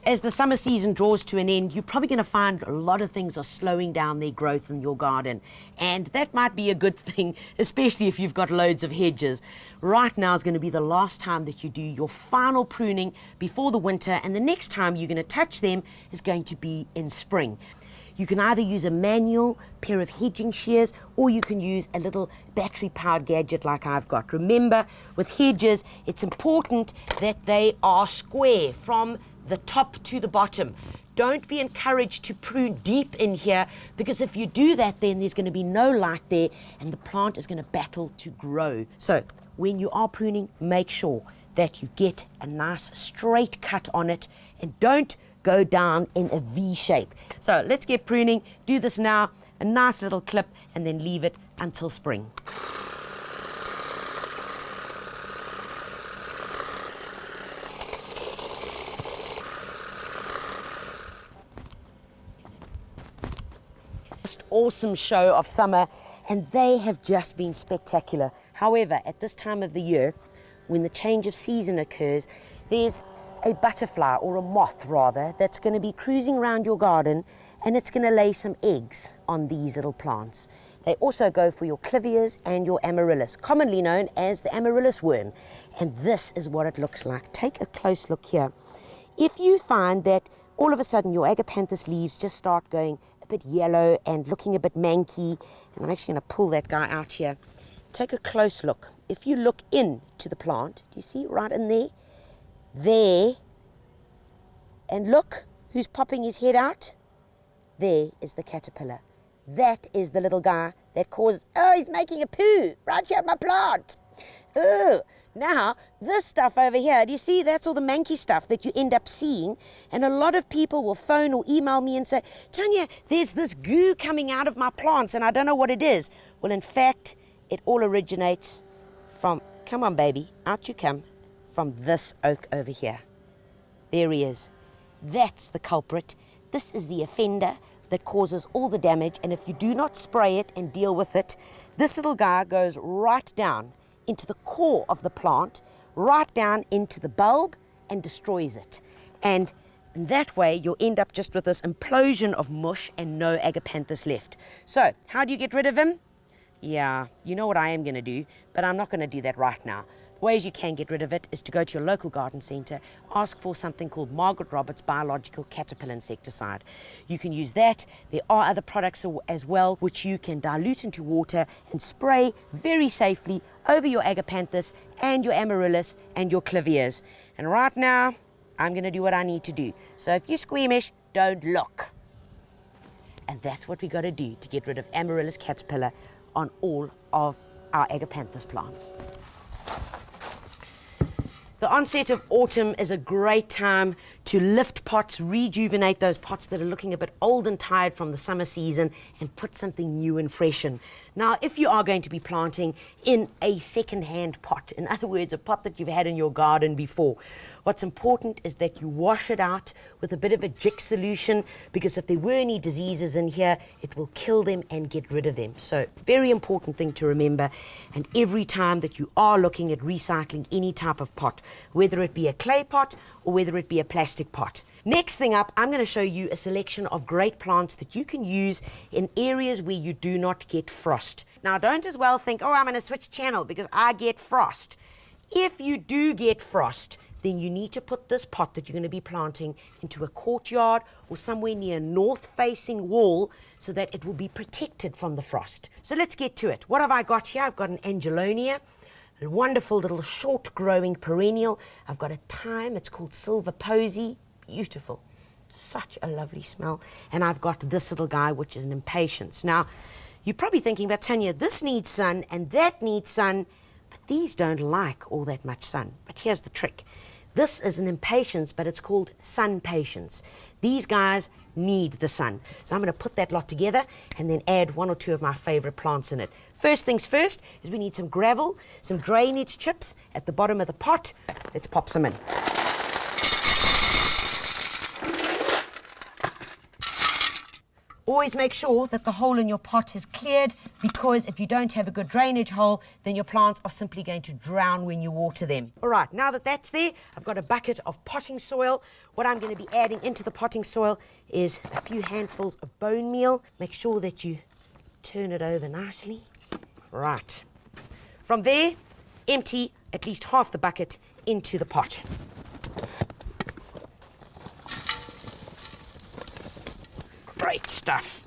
As the summer season draws to an end, you're probably going to find a lot of things are slowing down their growth in your garden. And that might be a good thing, especially if you've got loads of hedges. Right now is going to be the last time that you do your final pruning before the winter, and the next time you're going to touch them is going to be in spring. You can either use a manual pair of hedging shears, or you can use a little battery-powered gadget like I've got. Remember, with hedges, it's important that they are square from the top to the bottom. Don't be encouraged to prune deep in here, because if you do that, then there's going to be no light there and the plant is going to battle to grow. So when you are pruning, make sure that you get a nice straight cut on it and don't go down in a V shape. So let's get pruning. Do this now, a nice little clip, and then leave it until spring. Awesome show of summer, and they have just been spectacular. However, at this time of the year, when the change of season occurs, there's a butterfly, or a moth rather, that's going to be cruising around your garden, and it's going to lay some eggs on these little plants. They also go for your clivias and your amaryllis, commonly known as the amaryllis worm. And this is what it looks like. Take a close look here. If you find that all of a sudden your agapanthus leaves just start going a bit yellow and looking a bit manky, and I'm actually going to pull that guy out here. Take a close look. If you look into the plant, do you see right in there? There, and look who's popping his head out. There is the caterpillar. That is the little guy that causes, oh, he's making a poo right here at my plant. Oh, now this stuff over here, do you see, that's all the manky stuff that you end up seeing. And a lot of people will phone or email me and say, Tanya, there's this goo coming out of my plants and I don't know what it is. Well, in fact, it all originates from, come on baby, out you come, from this oak over here. There he is. That's the culprit. This is the offender that causes all the damage, and if you do not spray it and deal with it, this little guy goes right down into the core of the plant, right down into the bulb, and destroys it. And in that way, you'll end up just with this implosion of mush and no agapanthus left. So, how do you get rid of him? Yeah, you know what I am going to do, but I'm not going to do that right now. Ways you can get rid of it is to go to your local garden centre, ask for something called Margaret Roberts Biological Caterpillar Insecticide. You can use that. There are other products as well which you can dilute into water and spray very safely over your agapanthus and your amaryllis and your clivias. And right now, I'm going to do what I need to do. So if you're squeamish, don't look. And that's what we got to do to get rid of amaryllis caterpillar on all of our agapanthus plants. The onset of autumn is a great time to lift pots, rejuvenate those pots that are looking a bit old and tired from the summer season, and put something new and fresh in. Now, if you are going to be planting in a second-hand pot, in other words, a pot that you've had in your garden before, what's important is that you wash it out with a bit of a Jik solution, because if there were any diseases in here, it will kill them and get rid of them. So, very important thing to remember. And every time that you are looking at recycling any type of pot, whether it be a clay pot or whether it be a plastic pot. Next thing up, I'm going to show you a selection of great plants that you can use in areas where you do not get frost. Now, don't as well think, oh, I'm going to switch channel because I get frost. If you do get frost, then you need to put this pot that you're going to be planting into a courtyard or somewhere near a north-facing wall so that it will be protected from the frost. So let's get to it. What have I got here? I've got an Angelonia, a wonderful little short-growing perennial. I've got a thyme, it's called Silver Posy. Beautiful, such a lovely smell. And I've got this little guy, which is an impatiens. Now, you're probably thinking, but Tanya, this needs sun and that needs sun, but these don't like all that much sun. But here's the trick. This is an impatiens, but it's called sun patience. These guys need the sun. So I'm going to put that lot together and then add one or two of my favorite plants in it. First things first is we need some gravel, some drainage chips at the bottom of the pot. Let's pop some in. Always make sure that the hole in your pot is cleared, because if you don't have a good drainage hole, then your plants are simply going to drown when you water them. All right, now that that's there, I've got a bucket of potting soil. What I'm going to be adding into the potting soil is a few handfuls of bone meal. Make sure that you turn it over nicely. Right. From there, empty at least half the bucket into the pot. Great stuff.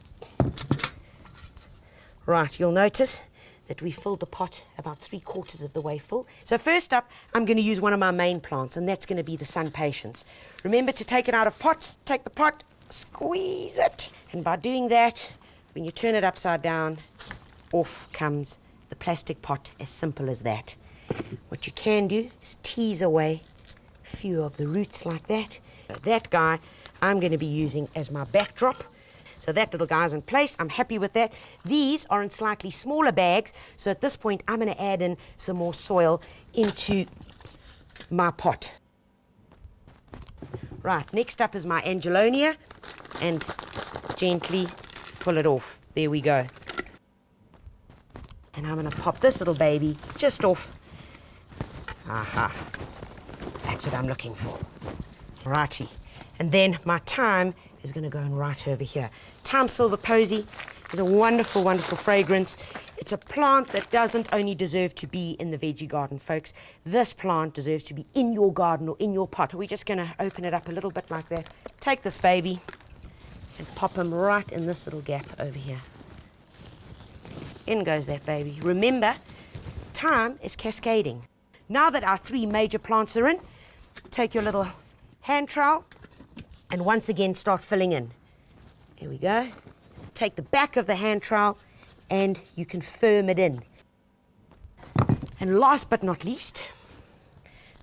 Right, you'll notice that we filled the pot about 3/4 of the way full. So first up, I'm going to use one of my main plants, and that's going to be the sun patience. Remember to take it out of pots, take the pot, squeeze it. And by doing that, when you turn it upside down, off comes the plastic pot, as simple as that. What you can do is tease away a few of the roots like that. That guy I'm going to be using as my backdrop. So that little guy's in place. I'm happy with that. These are in slightly smaller bags. So at this point, I'm going to add in some more soil into my pot. Right, next up is my angelonia. And gently pull it off. There we go. And I'm going to pop this little baby just off. Aha. That's what I'm looking for. Righty. And then my thyme is going to go in right over here. Thyme silver posy is a wonderful, wonderful fragrance. It's a plant that doesn't only deserve to be in the veggie garden, folks. This plant deserves to be in your garden or in your pot. We're just going to open it up a little bit like that. Take this baby and pop him right in this little gap over here. In goes that baby. Remember, thyme is cascading. Now that our 3 major plants are in, take your little hand trowel and once again start filling in. Here we go. Take the back of the hand trowel and you can firm it in. And last but not least,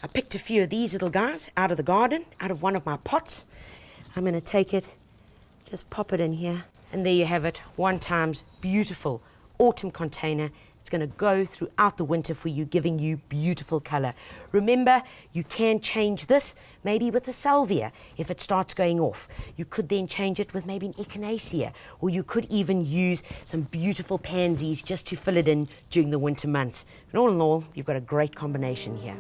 I picked a few of these little guys out of the garden, out of one of my pots. I'm going to take it, just pop it in here, and there you have it. One time's beautiful autumn container. It's going to go throughout the winter for you, giving you beautiful color. Remember, you can change this maybe with a salvia if it starts going off. You could then change it with maybe an echinacea, or you could even use some beautiful pansies just to fill it in during the winter months. And all in all, you've got a great combination here.